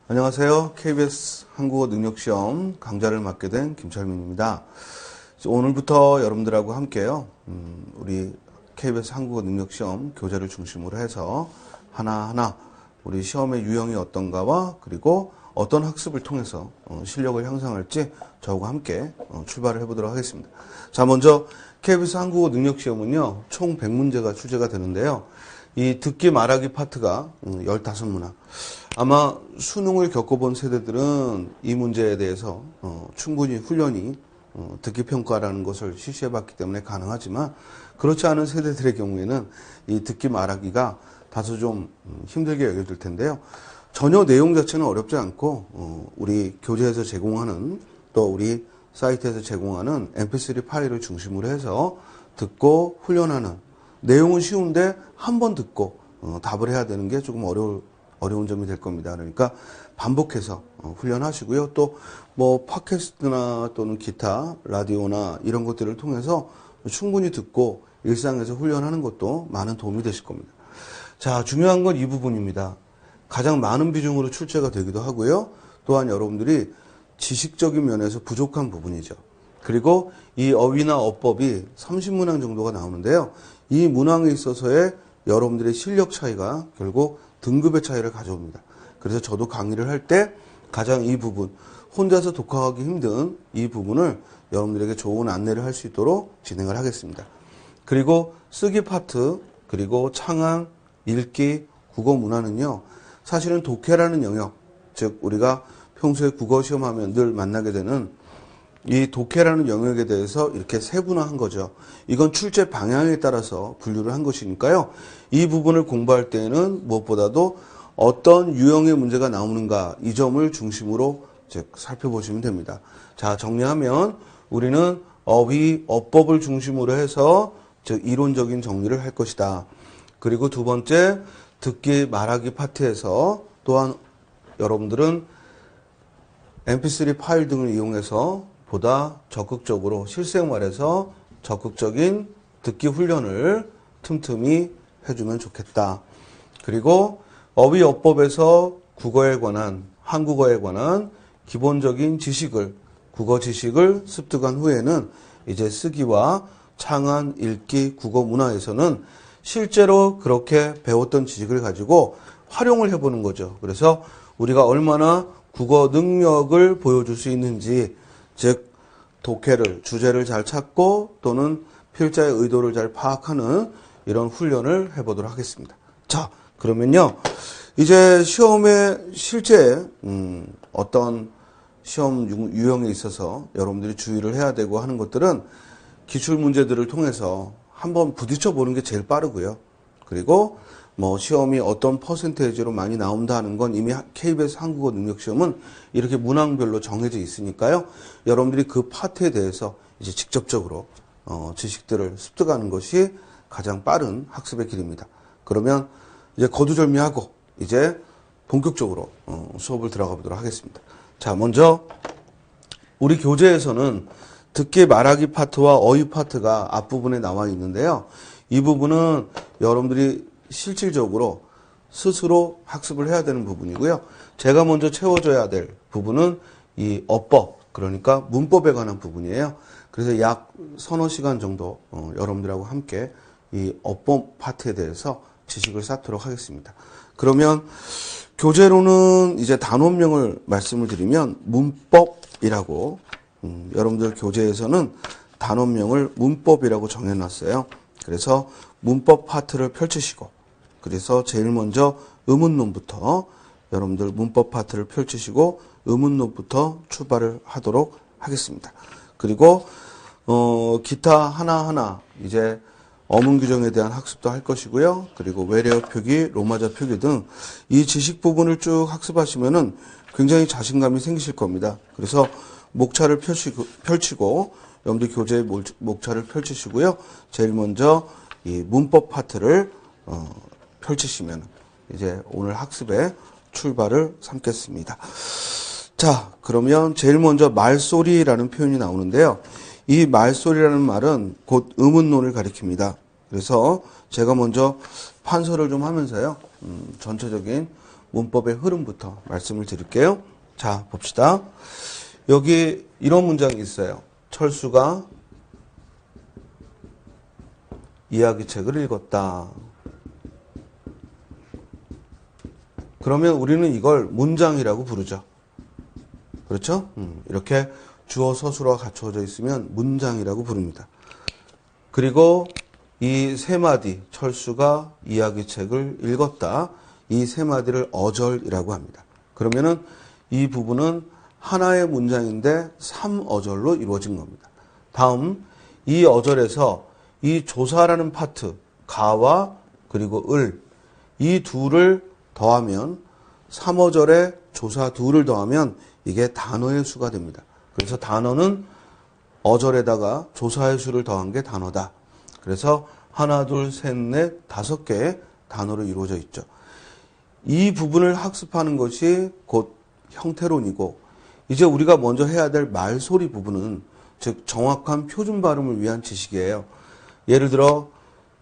안녕하세요. KBS 한국어 능력시험 강좌를 맡게 된 김철민입니다. 오늘부터 여러분들하고 함께요. 우리 KBS 한국어 능력시험 교재를 중심으로 해서 하나하나 우리 시험의 유형이 어떤가와 그리고 어떤 학습을 통해서 실력을 향상할지 저하고 함께 출발을 해보도록 하겠습니다. 자, 먼저 KBS 한국어 능력시험은요. 총 100문제가 출제가 되는데요. 이 듣기 말하기 파트가 15문항. 아마 수능을 겪어본 세대들은 이 문제에 대해서 충분히 훈련이 듣기 평가라는 것을 실시해봤기 때문에 가능하지만 그렇지 않은 세대들의 경우에는 이 듣기 말하기가 다소 좀 힘들게 여겨질 텐데요. 전혀 내용 자체는 어렵지 않고 우리 교재에서 제공하는 또 우리 사이트에서 제공하는 mp3 파일을 중심으로 해서 듣고 훈련하는 내용은 쉬운데 한 번 듣고 답을 해야 되는 게 조금 어려운 점이 될 겁니다. 그러니까 반복해서 훈련하시고요. 또 뭐 팟캐스트나 또는 기타, 라디오나 이런 것들을 통해서 충분히 듣고 일상에서 훈련하는 것도 많은 도움이 되실 겁니다. 자, 중요한 건 이 부분입니다. 가장 많은 비중으로 출제가 되기도 하고요. 또한 여러분들이 지식적인 면에서 부족한 부분이죠. 그리고 이 어휘나 어법이 30문항 정도가 나오는데요. 이 문항에 있어서의 여러분들의 실력 차이가 결국 등급의 차이를 가져옵니다. 그래서 저도 강의를 할 때 가장 이 부분, 혼자서 독학하기 힘든 이 부분을 여러분들에게 좋은 안내를 할 수 있도록 진행을 하겠습니다. 그리고 쓰기 파트, 그리고 창한, 읽기, 국어 문화는요. 사실은 독해라는 영역, 즉 우리가 평소에 국어 시험하면 늘 만나게 되는 이 독해라는 영역에 대해서 이렇게 세분화한 거죠. 이건 출제 방향에 따라서 분류를 한 것이니까요. 이 부분을 공부할 때에는 무엇보다도 어떤 유형의 문제가 나오는가 이 점을 중심으로 살펴보시면 됩니다. 자, 정리하면 우리는 어휘, 어법을 중심으로 해서 즉 이론적인 정리를 할 것이다. 그리고 두 번째, 듣기 말하기 파트에서 또한 여러분들은 mp3 파일 등을 이용해서 보다 적극적으로 실생활에서 적극적인 듣기 훈련을 틈틈이 해주면 좋겠다. 그리고 어휘 어법에서 국어에 관한, 한국어에 관한 기본적인 지식을, 국어 지식을 습득한 후에는 이제 쓰기와 창한, 읽기, 국어 문화에서는 실제로 그렇게 배웠던 지식을 가지고 활용을 해보는 거죠. 그래서 우리가 얼마나 국어 능력을 보여줄 수 있는지, 즉 독해를, 주제를 잘 찾고 또는 필자의 의도를 잘 파악하는 이런 훈련을 해보도록 하겠습니다. 자, 그러면요. 이제 시험에 실제 어떤 시험 유형에 있어서 여러분들이 주의를 해야 되고 하는 것들은 기출 문제들을 통해서 한번 부딪혀 보는 게 제일 빠르고요. 그리고 뭐 시험이 어떤 퍼센테이지로 많이 나온다 하는 건 이미 KBS 한국어 능력시험은 이렇게 문항별로 정해져 있으니까요. 여러분들이 그 파트에 대해서 이제 직접적으로 지식들을 습득하는 것이 가장 빠른 학습의 길입니다. 그러면 이제 거두절미하고 이제 본격적으로 수업을 들어가 보도록 하겠습니다. 자, 먼저 우리 교재에서는 듣기 말하기 파트와 어휘 파트가 앞부분에 나와 있는데요. 이 부분은 여러분들이 실질적으로 스스로 학습을 해야 되는 부분이고요. 제가 먼저 채워줘야 될 부분은 이 어법, 그러니까 문법에 관한 부분이에요. 그래서 약 서너 시간 정도 여러분들하고 함께 이 어법 파트에 대해서 지식을 쌓도록 하겠습니다. 그러면 교재로는 이제 단원명을 말씀을 드리면 문법이라고 여러분들 교재에서는 단원명을 문법이라고 정해놨어요. 그래서 문법 파트를 펼치시고 그래서 제일 먼저 의문론부터 여러분들 문법 파트를 펼치시고 의문론부터 출발을 하도록 하겠습니다. 그리고 기타 하나하나 이제 어문 규정에 대한 학습도 할 것이고요. 그리고 외래어 표기, 로마자 표기 등 이 지식 부분을 쭉 학습하시면은 굉장히 자신감이 생기실 겁니다. 그래서 목차를 펼치고 여러분들 교재의 목차를 펼치시고요. 제일 먼저 이 문법 파트를 펼치시면 이제 오늘 학습의 출발을 삼겠습니다. 자, 그러면 제일 먼저 말소리라는 표현이 나오는데요. 이 말소리라는 말은 곧 의문론을 가리킵니다. 그래서 제가 먼저 판서를 좀 하면서요. 전체적인 문법의 흐름부터 말씀을 드릴게요. 자, 봅시다. 여기 이런 문장이 있어요. 철수가 이야기책을 읽었다. 그러면 우리는 이걸 문장이라고 부르죠. 그렇죠? 이렇게 주어 서술어가 갖춰져 있으면 문장이라고 부릅니다. 그리고 이 세 마디, 철수가 이야기책을 읽었다. 이 세 마디를 어절이라고 합니다. 그러면은 이 부분은 하나의 문장인데 3어절로 이루어진 겁니다. 다음, 이 어절에서 이 조사라는 파트, 가와 그리고 을, 이 둘을 더하면 3어절에 조사 둘을 더하면 이게 단어의 수가 됩니다. 그래서 단어는 어절에다가 조사의 수를 더한 게 단어다. 그래서 하나, 둘, 셋, 넷, 5개의 단어로 이루어져 있죠. 이 부분을 학습하는 것이 곧 형태론이고, 이제 우리가 먼저 해야 될 말소리 부분은 즉 정확한 표준 발음을 위한 지식이에요. 예를 들어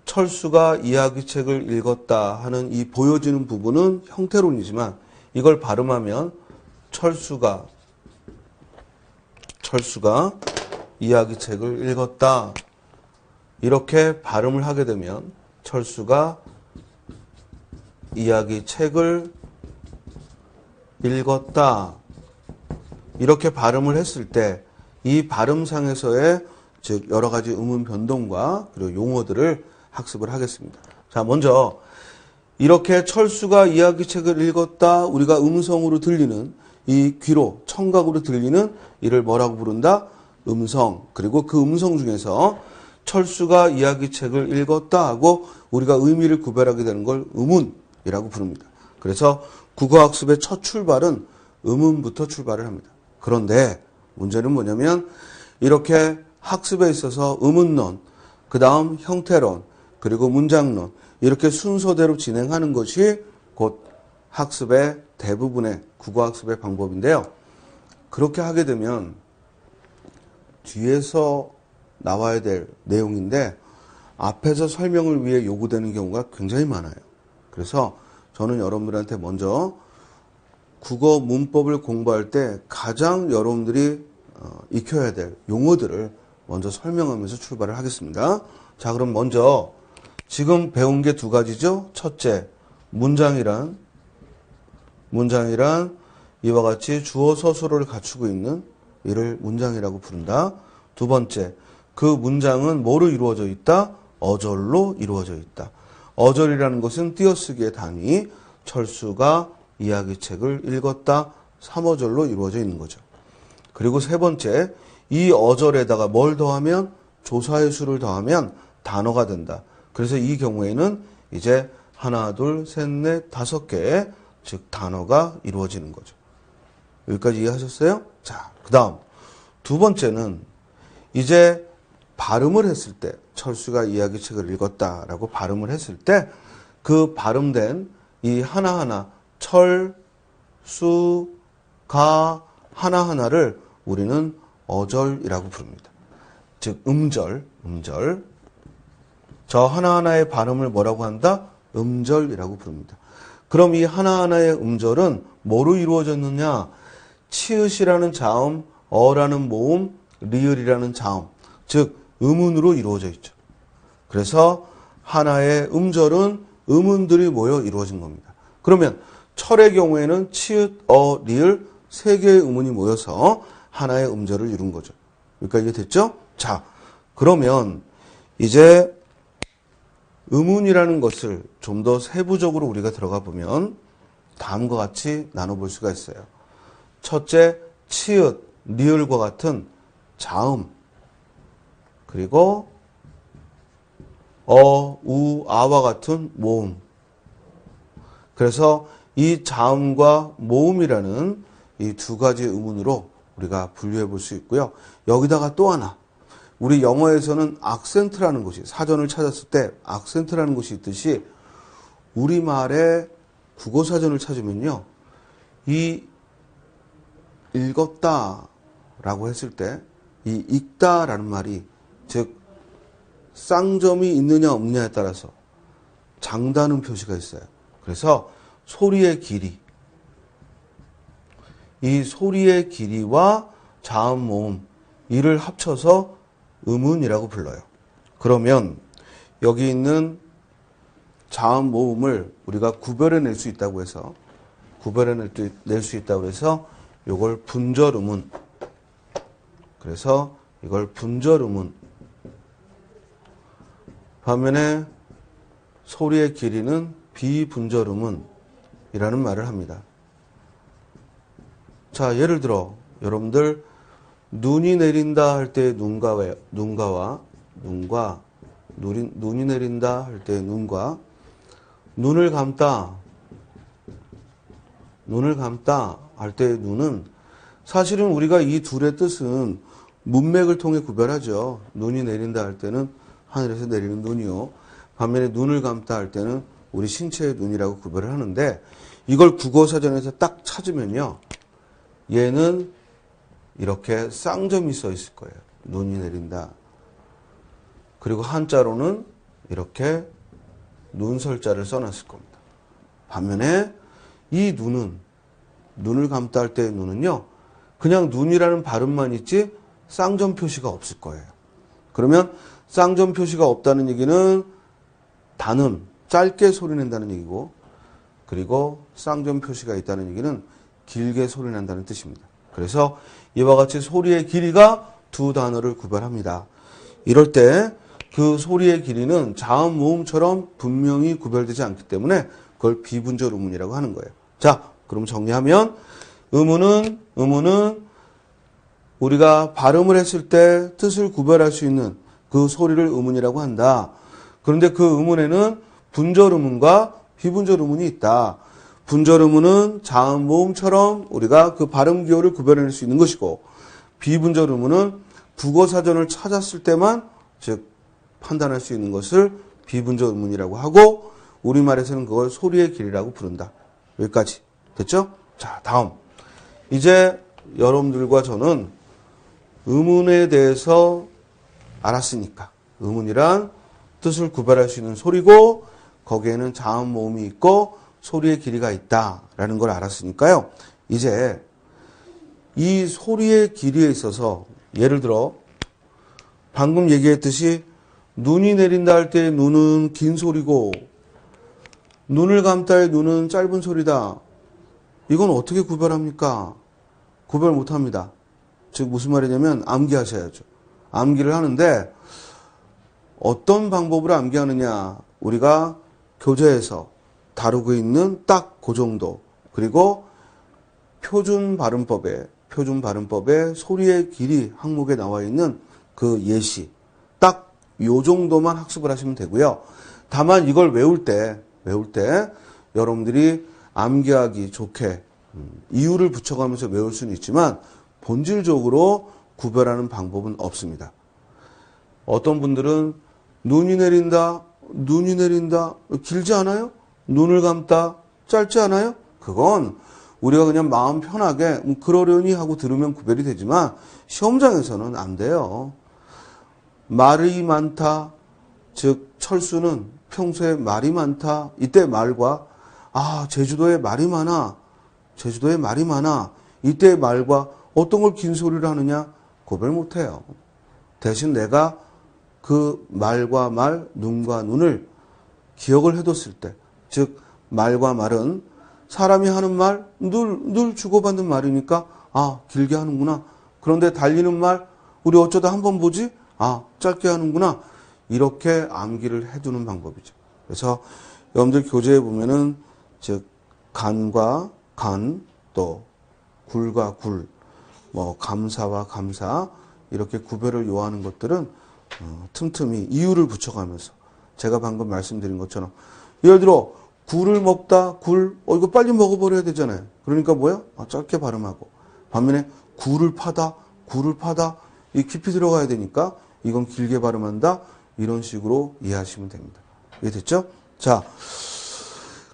철수가 이야기책을 읽었다 하는 이 보여지는 부분은 형태론이지만 이걸 발음하면 철수가 이야기책을 읽었다. 이렇게 발음을 하게 되면 철수가 이야기책을 읽었다. 이렇게 발음을 했을 때 이 발음상에서의 즉 여러 가지 음운 변동과 그리고 용어들을 학습을 하겠습니다. 자, 먼저 이렇게 철수가 이야기책을 읽었다. 우리가 음성으로 들리는 이 귀로 청각으로 들리는 이를 뭐라고 부른다? 음성. 그리고 그 음성 중에서 철수가 이야기책을 읽었다 하고 우리가 의미를 구별하게 되는 걸 음운이라고 부릅니다. 그래서 국어학습의 첫 출발은 음운부터 출발을 합니다. 그런데 문제는 뭐냐면 이렇게 학습에 있어서 음운론, 그 다음 형태론, 그리고 문장론 이렇게 순서대로 진행하는 것이 곧 학습의 대부분의 국어학습의 방법인데요. 그렇게 하게 되면 뒤에서 나와야 될 내용인데 앞에서 설명을 위해 요구되는 경우가 굉장히 많아요. 그래서 저는 여러분들한테 먼저 국어 문법을 공부할 때 가장 여러분들이 익혀야 될 용어들을 먼저 설명하면서 출발을 하겠습니다. 자, 그럼 먼저 지금 배운 게 두 가지죠. 첫째, 문장이란 이와 같이 주어 서술어를 갖추고 있는 이를 문장이라고 부른다. 두 번째, 그 문장은 뭐로 이루어져 있다? 어절로 이루어져 있다. 어절이라는 것은 띄어쓰기의 단위, 철수가 이야기책을 읽었다. 3어절로 이루어져 있는 거죠. 그리고 세 번째, 이 어절에다가 뭘 더하면 조사의 수를 더하면 단어가 된다. 그래서 이 경우에는 이제 하나, 둘, 셋, 넷, 5개의 즉 단어가 이루어지는 거죠. 여기까지 이해하셨어요? 자, 그 다음 두 번째는 이제 발음을 했을 때 철수가 이야기책을 읽었다라고 발음을 했을 때 그 발음된 이 하나하나 철, 수, 가 하나하나를 우리는 어절이라고 부릅니다. 즉 음절. 저 하나하나의 발음을 뭐라고 한다? 음절이라고 부릅니다. 그럼 이 하나하나의 음절은 뭐로 이루어졌느냐? 치읓이라는 자음, 어라는 모음, 리을이라는 자음, 즉 음운으로 이루어져 있죠. 그래서 하나의 음절은 음운들이 모여 이루어진 겁니다. 그러면 철의 경우에는 치읓, 어, 리을 3개의 음운이 모여서 하나의 음절을 이룬 거죠. 여기까지 이해됐죠? 자, 그러면 이제 음운이라는 것을 좀 더 세부적으로 우리가 들어가 보면 다음과 같이 나눠볼 수가 있어요. 첫째, 치읓, 리을과 같은 자음, 그리고 어, 우, 아와 같은 모음. 그래서 이 자음과 모음이라는 이 두 가지 음운으로 우리가 분류해 볼 수 있고요. 여기다가 또 하나, 우리 영어에서는 악센트라는 것이, 사전을 찾았을 때 악센트라는 것이 있듯이 우리말의 국어사전을 찾으면요, 이 읽었다라고 했을 때 이 읽다라는 말이 즉 쌍점이 있느냐 없느냐에 따라서 장다는 표시가 있어요. 그래서 소리의 길이, 이 소리의 길이와 자음, 모음 이를 합쳐서 음운이라고 불러요. 그러면 여기 있는 자음, 모음을 우리가 구별해낼 수 있다고 해서 구별해낼 수 있다고 해서 이걸 분절음운. 그래서 이걸 분절음운. 반면에 소리의 길이는 비분절음운이라는 말을 합니다. 자, 예를 들어 여러분들 눈이 내린다 할 때 눈이 내린다 할 때 눈과 눈을 감다 할 때 눈은 사실은 우리가 이 둘의 뜻은 문맥을 통해 구별하죠. 눈이 내린다 할 때는 하늘에서 내리는 눈이요. 반면에 눈을 감다 할 때는 우리 신체의 눈이라고 구별을 하는데 이걸 국어사전에서 딱 찾으면요. 얘는 이렇게 쌍점이 써 있을 거예요. 눈이 내린다. 그리고 한자로는 이렇게 눈설자를 써놨을 겁니다. 반면에 이 눈을 감다 할 때의 눈은요. 그냥 눈이라는 발음만 있지 쌍점 표시가 없을 거예요. 그러면 쌍점 표시가 없다는 얘기는 단음, 짧게 소리낸다는 얘기고 그리고 쌍점 표시가 있다는 얘기는 길게 소리낸다는 뜻입니다. 그래서 이와 같이 소리의 길이가 두 단어를 구별합니다. 이럴 때 그 소리의 길이는 자음, 모음처럼 분명히 구별되지 않기 때문에 그걸 비분절 음운이라고 하는 거예요. 자, 그럼 정리하면 음운은 우리가 발음을 했을 때 뜻을 구별할 수 있는 그 소리를 음운이라고 한다. 그런데 그 음운에는 분절 음운과 비분절 음운이 있다. 분절 음운은 자음, 모음처럼 우리가 그 발음 기호를 구별해낼 수 있는 것이고 비분절 음운은 국어사전을 찾았을 때만 즉 판단할 수 있는 것을 비분절 음운이라고 하고 우리말에서는 그걸 소리의 길이라고 부른다. 여기까지 됐죠? 자, 다음 이제 여러분들과 저는 음운에 대해서 알았으니까 음운이란 뜻을 구별할 수 있는 소리고 거기에는 자음, 모음이 있고 소리의 길이가 있다라는 걸 알았으니까요. 이제 이 소리의 길이에 있어서 예를 들어 방금 얘기했듯이 눈이 내린다 할 때 눈은 긴 소리고 눈을 감다의 눈은 짧은 소리다. 이건 어떻게 구별합니까? 구별 못합니다. 즉 무슨 말이냐면 암기하셔야죠. 암기를 하는데 어떤 방법으로 암기하느냐. 우리가 교재에서 다루고 있는 딱 그 정도. 그리고 표준 발음법에 소리의 길이 항목에 나와 있는 그 예시. 딱 요 정도만 학습을 하시면 되고요. 다만 이걸 외울 때 여러분들이 암기하기 좋게 이유를 붙여가면서 외울 수는 있지만 본질적으로 구별하는 방법은 없습니다. 어떤 분들은 눈이 내린다 길지 않아요? 눈을 감다 짧지 않아요? 그건 우리가 그냥 마음 편하게 그러려니 하고 들으면 구별이 되지만 시험장에서는 안 돼요. 말이 많다, 즉 철수는 평소에 말이 많다. 이때 말과 제주도에 말이 많아. 이때의 말과 어떤 걸 긴 소리를 하느냐 구별 못해요. 대신 내가 그 말과 말, 눈과 눈을 기억을 해뒀을 때, 즉 말과 말은 사람이 하는 말 늘 주고받는 말이니까 길게 하는구나. 그런데 달리는 말 우리 어쩌다 한번 보지? 짧게 하는구나. 이렇게 암기를 해두는 방법이죠. 그래서 여러분들 교재에 보면은 즉 간과 간, 또 굴과 굴, 감사와 감사 이렇게 구별을 요하는 것들은 틈틈이 이유를 붙여가면서 제가 방금 말씀드린 것처럼 예를 들어 굴을 먹다 이거 빨리 먹어버려야 되잖아요. 그러니까 뭐야? 짧게 발음하고 반면에 굴을 파다 이 깊이 들어가야 되니까 이건 길게 발음한다. 이런 식으로 이해하시면 됩니다. 이해됐죠? 자,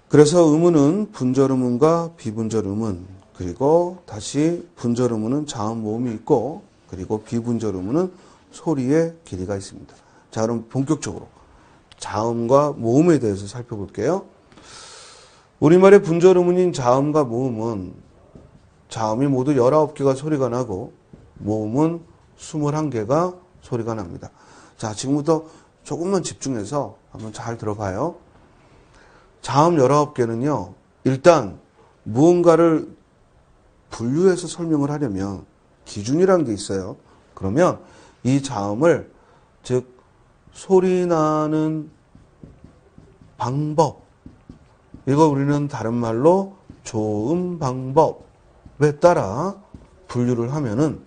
그래서 음운은 분절음운과 비분절음운 그리고 다시 분절음운은 자음, 모음이 있고 그리고 비분절음운은 소리의 길이가 있습니다. 자, 그럼 본격적으로 자음과 모음에 대해서 살펴볼게요. 우리말의 분절음운인 자음과 모음은 자음이 모두 19개가 소리가 나고 모음은 21개가 소리가 납니다. 자, 지금부터 조금만 집중해서 한번 잘 들어봐요. 자음 19개는요. 일단 무언가를 분류해서 설명을 하려면 기준이라는 게 있어요. 그러면 이 자음을 즉 소리 나는 방법, 이거 우리는 다른 말로 조음 방법에 따라 분류를 하면은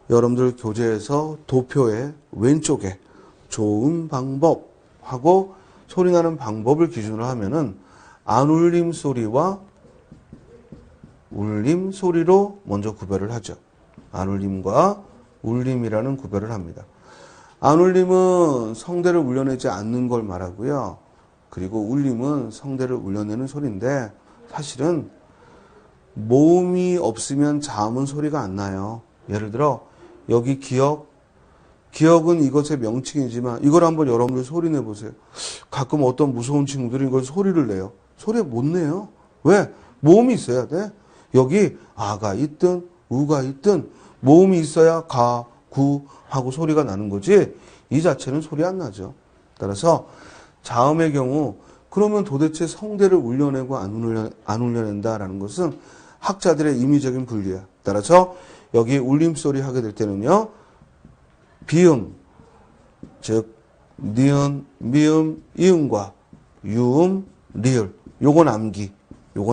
여러분들 교재에서 도표의 왼쪽에 조음 방법하고 소리 나는 방법을 기준으로 하면은 안울림 소리와 울림 소리로 먼저 구별을 하죠. 안울림과 울림이라는 구별을 합니다. 안울림은 성대를 울려내지 않는 걸 말하고요. 그리고 울림은 성대를 울려내는 소리인데 사실은 모음이 없으면 자음은 소리가 안 나요. 예를 들어 여기 기억은 이것의 명칭이지만 이걸 한번 여러분들 소리 내보세요. 가끔 어떤 무서운 친구들이 이걸 소리를 내요. 소리 못 내요. 왜? 모음이 있어야 돼. 여기 아가 있든 우가 있든 모음이 있어야 가, 구 하고 소리가 나는 거지 이 자체는 소리 안 나죠. 따라서 자음의 경우 그러면 도대체 성대를 울려내고 안 울려낸다라는 것은 학자들의 임의적인 분류야. 따라서 여기 울림소리 하게 될 때는요. 비음, 즉 니은, 미음, 이음과 유음, 리을 요건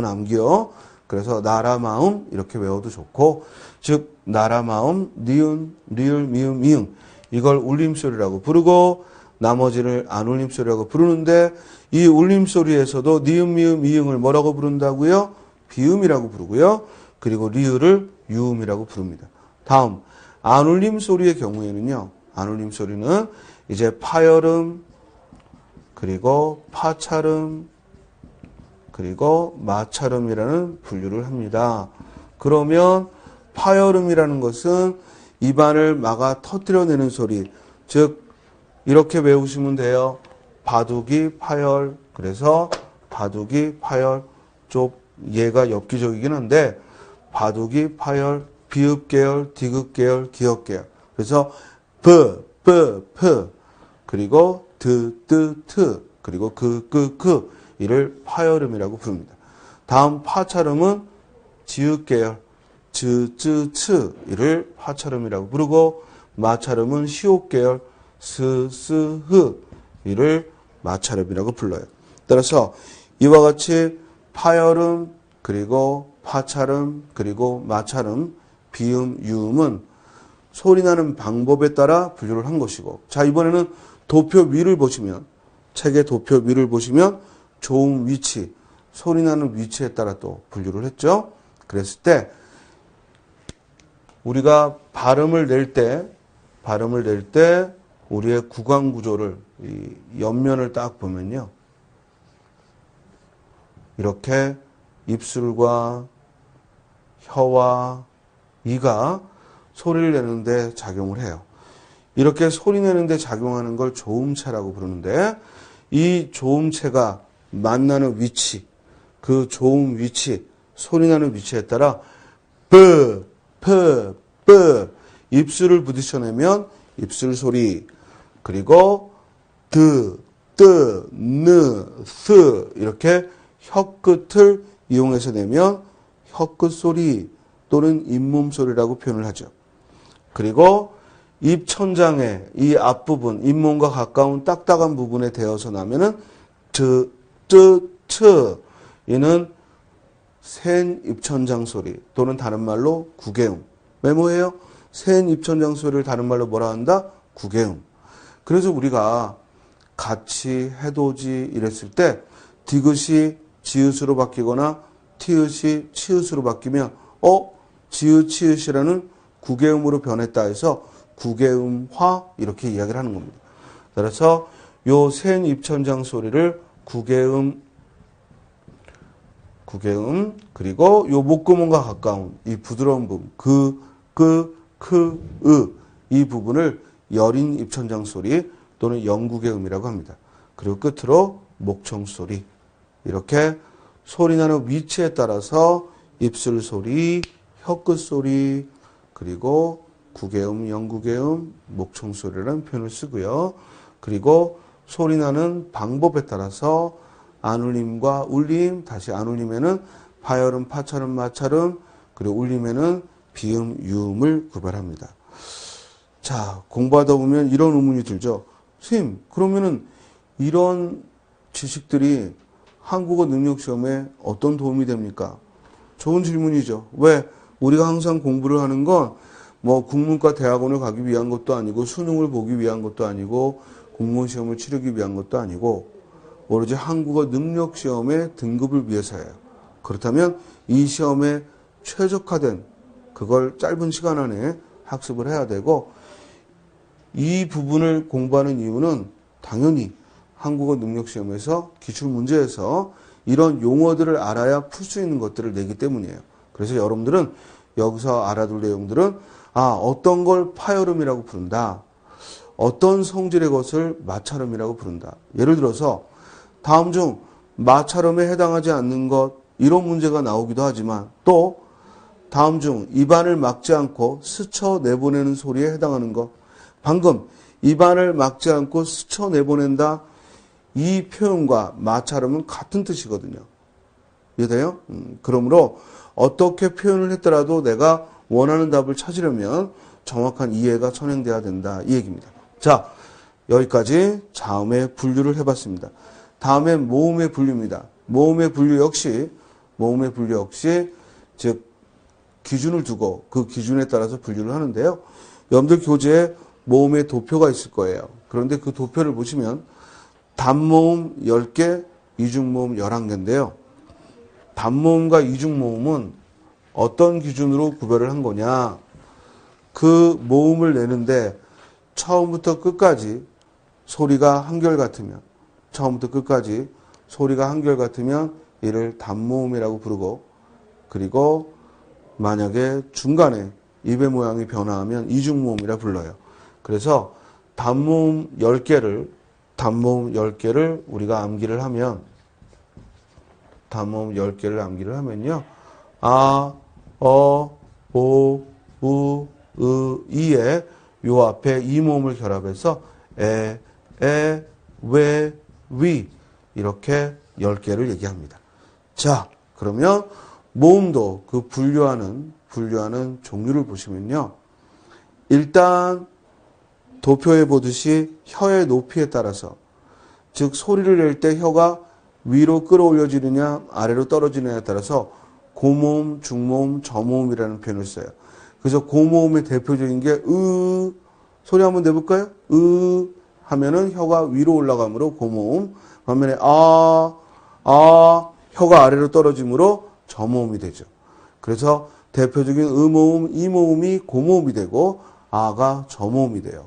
암기요. 그래서 나라 마음 이렇게 외워도 좋고 즉 나라 마음, 니은, 리을, 미음, 이응 이걸 울림소리라고 부르고 나머지를 안 울림소리라고 부르는데 이 울림소리에서도 니은, 미음, 이응을 뭐라고 부른다고요? 비음이라고 부르고요. 그리고 리을을 유음이라고 부릅니다. 다음 안 울림소리의 경우에는요. 안 울림소리는 이제 파열음 그리고 파찰음 그리고 마찰음이라는 분류를 합니다. 그러면 파열음이라는 것은 입안을 막아 터뜨려내는 소리, 즉 이렇게 외우시면 돼요. 바둑이 파열, 그래서 바둑이 파열, 좀 얘가 엽기적이긴 한데 바둑이 파열, 비읍계열, 디귿계열, 기역계열. 그래서 그리고 드, 그리고 이를 파열음이라고 부릅니다. 다음 파찰음은 지읒계열, 이를 파찰음이라고 부르고 마찰음은 시옷계열, 이를 마찰음이라고 불러요. 따라서 이와 같이 파열음, 그리고 파찰음, 그리고 마찰음, 비음, 유음은 소리나는 방법에 따라 분류를 한 것이고 자 이번에는 도표 위를 보시면 책의 도표 위를 보시면 조음 위치, 소리나는 위치에 따라 또 분류를 했죠. 그랬을 때 우리가 발음을 낼 때 우리의 구강 구조를 이 옆면을 딱 보면요. 이렇게 입술과 혀와 이가 소리를 내는데 작용을 해요. 이렇게 소리 내는데 작용하는 걸 조음체라고 부르는데 이 조음체가 만나는 위치, 그 조음 위치, 소리 나는 위치에 따라 입술을 부딪혀내면 입술 소리, 그리고 이렇게 혀끝을 이용해서 내면 혀끝 소리 또는 잇몸 소리라고 표현을 하죠. 그리고 입 천장의 이 앞부분, 잇몸과 가까운 딱딱한 부분에 대어서 나면은 이는 센 입천장 소리 또는 다른 말로 구개음. 메모해요. 센 입천장 소리를 다른 말로 뭐라 한다? 구개음. 그래서 우리가 같이 해돋이 이랬을 때 디귿이 지읒으로 바뀌거나 티읒이 치읒으로 바뀌면 지읒 치읒이라는 구개음으로 변했다 해서 구개음화 이렇게 이야기를 하는 겁니다. 따라서 요 센 입천장 소리를 구개음 그리고 요 목구멍과 가까운 이 부드러운 부분 이 부분을 여린 입천장 소리 또는 영구개음이라고 합니다. 그리고 끝으로 목청 소리 이렇게 소리 나는 위치에 따라서 입술 소리, 혀끝 소리, 그리고 구개음, 영구개음, 목청 소리라는 표현을 쓰고요. 그리고 소리 나는 방법에 따라서 안울림과 울림, 다시 안울림에는 파열음, 파철음, 마찰음, 그리고 울림에는 비음, 유음을 구별합니다. 자, 공부하다 보면 이런 의문이 들죠. 선생님, 그러면은 이런 지식들이 한국어 능력 시험에 어떤 도움이 됩니까? 좋은 질문이죠. 왜? 우리가 항상 공부를 하는 건 뭐 국문과 대학원을 가기 위한 것도 아니고 수능을 보기 위한 것도 아니고 공무원 시험을 치르기 위한 것도 아니고 오로지 한국어 능력 시험의 등급을 위해서예요. 그렇다면 이 시험에 최적화된 그걸 짧은 시간 안에 학습을 해야 되고 이 부분을 공부하는 이유는 당연히 한국어 능력 시험에서 기출 문제에서 이런 용어들을 알아야 풀 수 있는 것들을 내기 때문이에요. 그래서 여러분들은 여기서 알아둘 내용들은 어떤 걸 파열음이라고 부른다. 어떤 성질의 것을 마찰음이라고 부른다. 예를 들어서 다음 중 마찰음에 해당하지 않는 것 이런 문제가 나오기도 하지만 또 다음 중 입안을 막지 않고 스쳐 내보내는 소리에 해당하는 것 방금 입안을 막지 않고 스쳐 내보낸다 이 표현과 마찰음은 같은 뜻이거든요. 이해돼요? 그러므로 어떻게 표현을 했더라도 내가 원하는 답을 찾으려면 정확한 이해가 선행돼야 된다. 이 얘기입니다. 자, 여기까지 자음의 분류를 해봤습니다. 다음엔 모음의 분류입니다. 모음의 분류 역시 즉 기준을 두고 그 기준에 따라서 분류를 하는데요. 여러분들 교재에 모음의 도표가 있을 거예요. 그런데 그 도표를 보시면 단모음 10개, 이중모음 11개인데요. 단모음과 이중모음은 어떤 기준으로 구별을 한 거냐. 그 모음을 내는데 처음부터 끝까지 소리가 한결같으면 이를 단모음이라고 부르고 그리고 만약에 중간에 입의 모양이 변화하면 이중모음이라 불러요. 그래서 단모음 10개를 우리가 암기를 하면요. 아, 어, 오, 우, 이에 요 앞에 이 모음을 결합해서 에, 왜, 위 이렇게 10개를 얘기합니다. 자, 그러면 모음도 그 분류하는 종류를 보시면요. 일단 도표에 보듯이 혀의 높이에 따라서 즉 소리를 낼 때 혀가 위로 끌어올려지느냐 아래로 떨어지느냐에 따라서 고모음, 중모음, 저모음이라는 표현을 써요. 그래서 고모음의 대표적인 게 소리 한번 내볼까요? 하면은 혀가 위로 올라가므로 고모음. 반면에 혀가 아래로 떨어지므로 저모음이 되죠. 그래서 대표적인 모음, 이 모음이 고모음이 되고 아가 저모음이 돼요.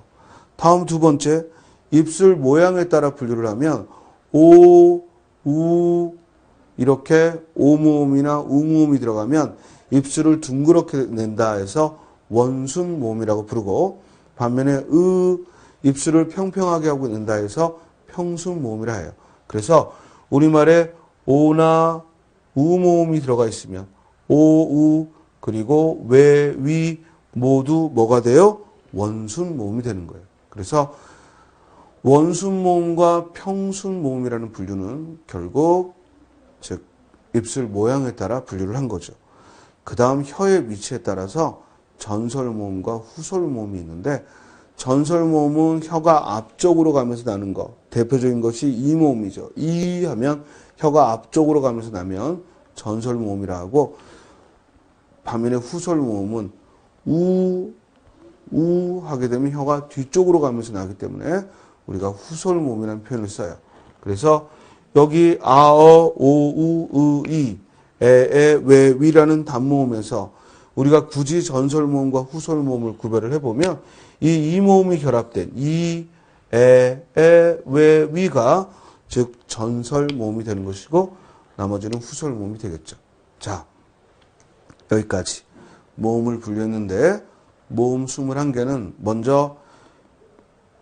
다음 두 번째, 입술 모양에 따라 분류를 하면 오, 우 이렇게 오모음이나 우모음이 들어가면 입술을 둥그렇게 낸다 해서 원순모음이라고 부르고 반면에 입술을 평평하게 하고 낸다 해서 평순모음이라 해요. 그래서 우리말에 오나 우모음이 들어가 있으면 오, 우 그리고 왜, 위 모두 뭐가 돼요? 원순모음이 되는 거예요. 그래서 원순모음과 평순모음이라는 분류는 결국 즉 입술 모양에 따라 분류를 한 거죠. 그 다음 혀의 위치에 따라서 전설모음과 후설모음이 있는데 전설모음은 혀가 앞쪽으로 가면서 나는 거. 대표적인 것이 이모음이죠. 이 하면 혀가 앞쪽으로 가면서 나면 전설모음이라 하고 반면에 후설모음은 우 하게 되면 혀가 뒤쪽으로 가면서 나기 때문에 우리가 후설모음이라는 표현을 써요. 그래서 여기 아어, 오, 우, 이, 왜, 위라는 단모음에서 우리가 굳이 전설모음과 후설모음을 구별을 해보면 이 이모음이 결합된 왜, 위가 즉 전설모음이 되는 것이고 나머지는 후설모음이 되겠죠. 자, 여기까지 모음을 분류했는데 모음 21개는 먼저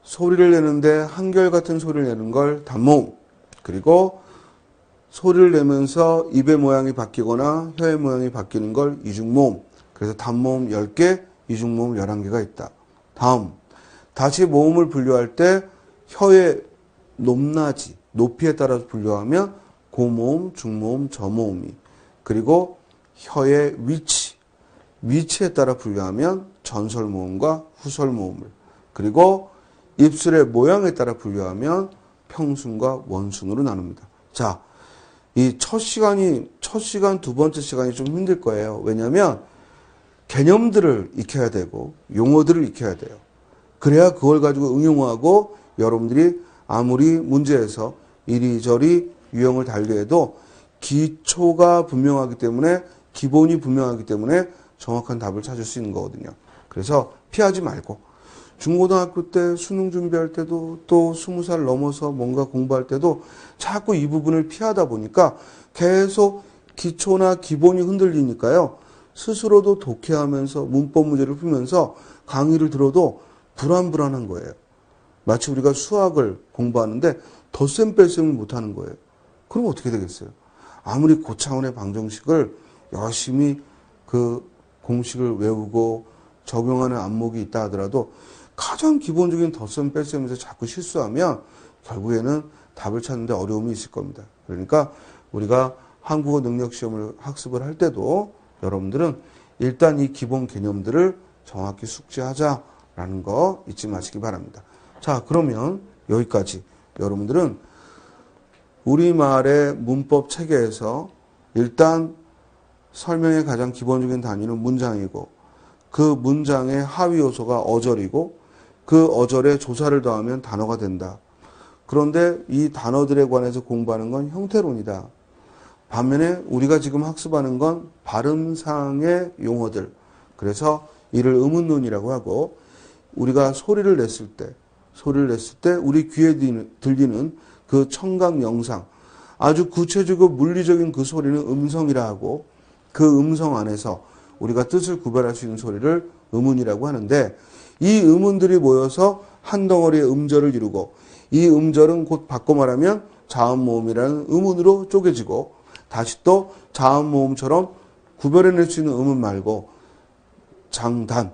소리를 내는데 한결같은 소리를 내는 걸 단모음 그리고 소리를 내면서 입의 모양이 바뀌거나 혀의 모양이 바뀌는 걸 이중모음. 그래서 단모음 10개, 이중모음 11개가 있다. 다음, 다시 모음을 분류할 때 혀의 높낮이, 높이에 따라서 분류하면 고모음, 중모음, 저모음이, 그리고 혀의 위치에 따라 분류하면 전설모음과 후설모음을, 그리고 입술의 모양에 따라 분류하면 평순과 원순으로 나눕니다. 자, 이 첫 시간, 두 번째 시간이 좀 힘들 거예요. 왜냐하면 개념들을 익혀야 되고 용어들을 익혀야 돼요. 그래야 그걸 가지고 응용하고 여러분들이 아무리 문제에서 이리저리 유형을 달리해도 기초가 분명하기 때문에, 기본이 분명하기 때문에 정확한 답을 찾을 수 있는 거거든요. 그래서 피하지 말고 중고등학교 때 수능 준비할 때도 또 20살 넘어서 뭔가 공부할 때도 자꾸 이 부분을 피하다 보니까 계속 기초나 기본이 흔들리니까요. 스스로도 독해하면서 문법 문제를 풀면서 강의를 들어도 불안한 거예요. 마치 우리가 수학을 공부하는데 덧셈 뺄셈을 못하는 거예요. 그럼 어떻게 되겠어요? 아무리 고차원의 방정식을 열심히 그 공식을 외우고 적용하는 안목이 있다 하더라도 가장 기본적인 덧셈 뺄셈에서 자꾸 실수하면 결국에는 답을 찾는데 어려움이 있을 겁니다. 그러니까 우리가 한국어 능력 시험을 학습을 할 때도 여러분들은 일단 이 기본 개념들을 정확히 숙지하자라는 거 잊지 마시기 바랍니다. 자, 그러면 여기까지 여러분들은 우리말의 문법 체계에서 일단 설명의 가장 기본적인 단위는 문장이고 그 문장의 하위 요소가 어절이고 그 어절에 조사를 더하면 단어가 된다. 그런데 이 단어들에 관해서 공부하는 건 형태론이다. 반면에 우리가 지금 학습하는 건 발음상의 용어들. 그래서 이를 음운론이라고 하고 우리가 소리를 냈을 때 우리 귀에 들리는 그 청각 영상, 아주 구체적이고 물리적인 그 소리는 음성이라 하고 그 음성 안에서 우리가 뜻을 구별할 수 있는 소리를 음운이라고 하는데 이 음운들이 모여서 한 덩어리의 음절을 이루고 이 음절은 곧 바꿔 말하면 자음모음이라는 음운으로 쪼개지고 다시 또 자음모음처럼 구별해낼 수 있는 음운 말고 장단,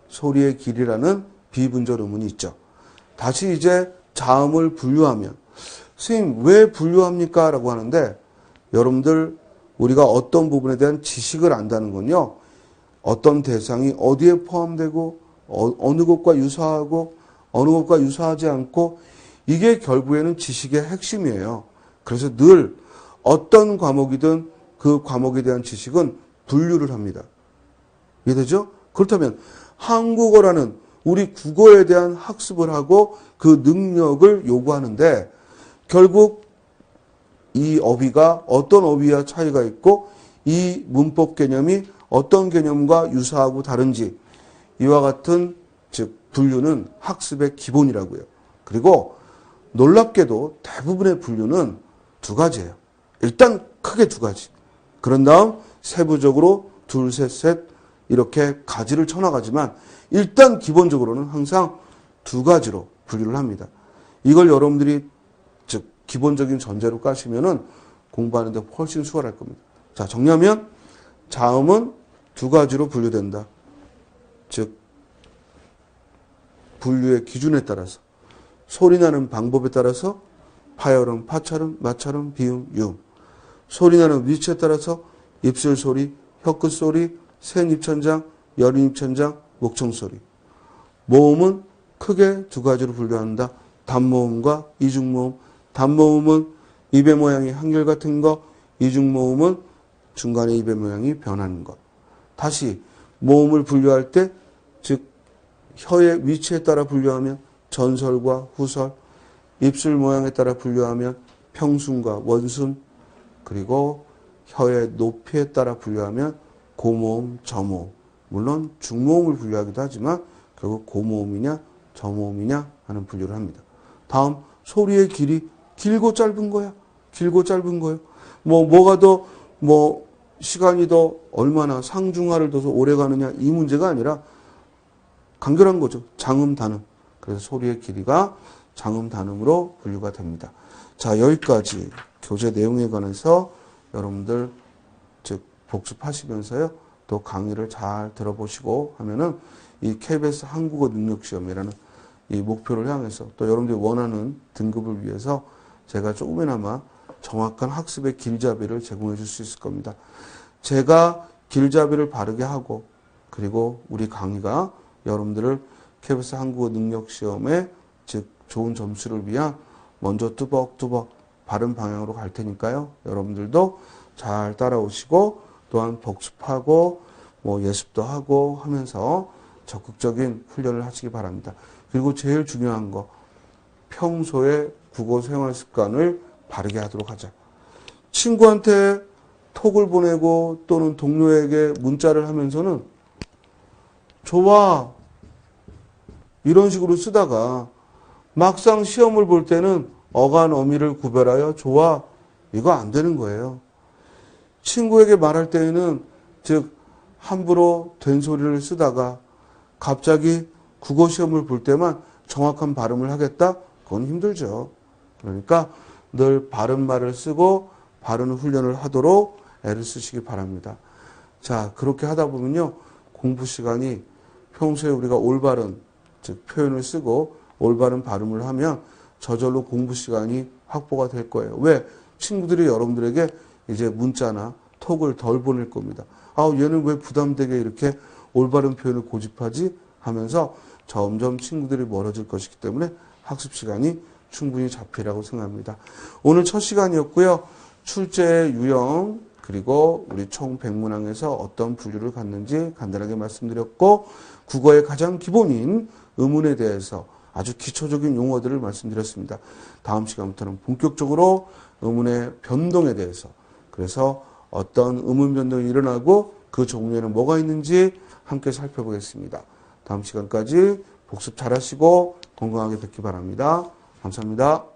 소리의 길이라는 비분절 음운이 있죠. 다시 이제 자음을 분류하면 선생님 왜 분류합니까? 라고 하는데 여러분들 우리가 어떤 부분에 대한 지식을 안다는 건요. 어떤 대상이 어디에 포함되고 어느 것과 유사하고 어느 것과 유사하지 않고 이게 결국에는 지식의 핵심이에요. 그래서 늘 어떤 과목이든 그 과목에 대한 지식은 분류를 합니다. 이해되죠? 그렇다면 한국어라는 우리 국어에 대한 학습을 하고 그 능력을 요구하는데 결국 이 어휘가 어떤 어휘와 차이가 있고 이 문법 개념이 어떤 개념과 유사하고 다른지 이와 같은 즉 분류는 학습의 기본이라고요. 그리고 놀랍게도 대부분의 분류는 두 가지예요. 일단 크게 두 가지. 그런 다음 세부적으로 둘, 셋 이렇게 가지를 쳐나가지만 일단 기본적으로는 항상 두 가지로 분류를 합니다. 이걸 여러분들이 즉 기본적인 전제로 까시면은 공부하는데 훨씬 수월할 겁니다. 자, 정리하면 자음은 두 가지로 분류된다. 즉 분류의 기준에 따라서 소리나는 방법에 따라서 파열음, 파찰음, 마찰음, 비음, 유음. 소리나는 위치에 따라서 입술 소리, 혀끝 소리, 센 입천장, 여린 입천장, 목청 소리. 모음은 크게 두 가지로 분류한다. 단모음과 이중모음. 단모음은 입의 모양이 한결같은 것, 이중모음은 중간에 입의 모양이 변하는 것. 다시 모음을 분류할 때, 즉 혀의 위치에 따라 분류하면 전설과 후설, 입술 모양에 따라 분류하면 평순과 원순, 그리고 혀의 높이에 따라 분류하면 고모음, 저모음. 물론 중모음을 분류하기도 하지만 결국 고모음이냐 저모음이냐 하는 분류를 합니다. 다음 소리의 길이 길고 짧은 거야. 길고 짧은 거예요. 뭐가 더 시간이 더 얼마나 상중하를 둬서 오래 가느냐 이 문제가 아니라 간결한 거죠. 장음, 단음. 그래서 소리의 길이가 장음, 단음으로 분류가 됩니다. 자, 여기까지 교재 내용에 관해서 여러분들 즉 복습하시면서요. 또 강의를 잘 들어보시고 하면은 이 KBS 한국어 능력 시험이라는 이 목표를 향해서 또 여러분들이 원하는 등급을 위해서 제가 조금이나마 정확한 학습의 길잡이를 제공해 줄 수 있을 겁니다. 제가 길잡이를 바르게 하고 그리고 우리 강의가 여러분들을 KBS 한국어 능력 시험에 즉 좋은 점수를 위한 먼저 뚜벅뚜벅 바른 방향으로 갈 테니까요. 여러분들도 잘 따라오시고 또한 복습하고 뭐 예습도 하고 하면서 적극적인 훈련을 하시기 바랍니다. 그리고 제일 중요한 거 평소에 국어 생활 습관을 바르게 하도록 하자. 친구한테 톡을 보내고 또는 동료에게 문자를 하면서는 좋아 이런 식으로 쓰다가 막상 시험을 볼 때는 어간 어미를 구별하여 좋아 이거 안 되는 거예요. 친구에게 말할 때에는 즉 함부로 된소리를 쓰다가 갑자기 국어 시험을 볼 때만 정확한 발음을 하겠다? 그건 힘들죠. 그러니까 늘 바른 말을 쓰고 바른 훈련을 하도록 애를 쓰시기 바랍니다. 자, 그렇게 하다 보면요. 공부 시간이 평소에 우리가 올바른 즉 표현을 쓰고 올바른 발음을 하면 저절로 공부 시간이 확보가 될 거예요. 왜? 친구들이 여러분들에게 이제 문자나 톡을 덜 보낼 겁니다. 아, 얘는 왜 부담되게 이렇게 올바른 표현을 고집하지? 하면서 점점 친구들이 멀어질 것이기 때문에 학습 시간이 충분히 잡히라고 생각합니다. 오늘 첫 시간이었고요. 출제 유형 그리고 우리 총 100문항에서 어떤 분류를 갖는지 간단하게 말씀드렸고 국어의 가장 기본인 의문에 대해서 아주 기초적인 용어들을 말씀드렸습니다. 다음 시간부터는 본격적으로 의문의 변동에 대해서 그래서 어떤 의문 변동이 일어나고 그 종류에는 뭐가 있는지 함께 살펴보겠습니다. 다음 시간까지 복습 잘하시고 건강하게 뵙기 바랍니다. 감사합니다.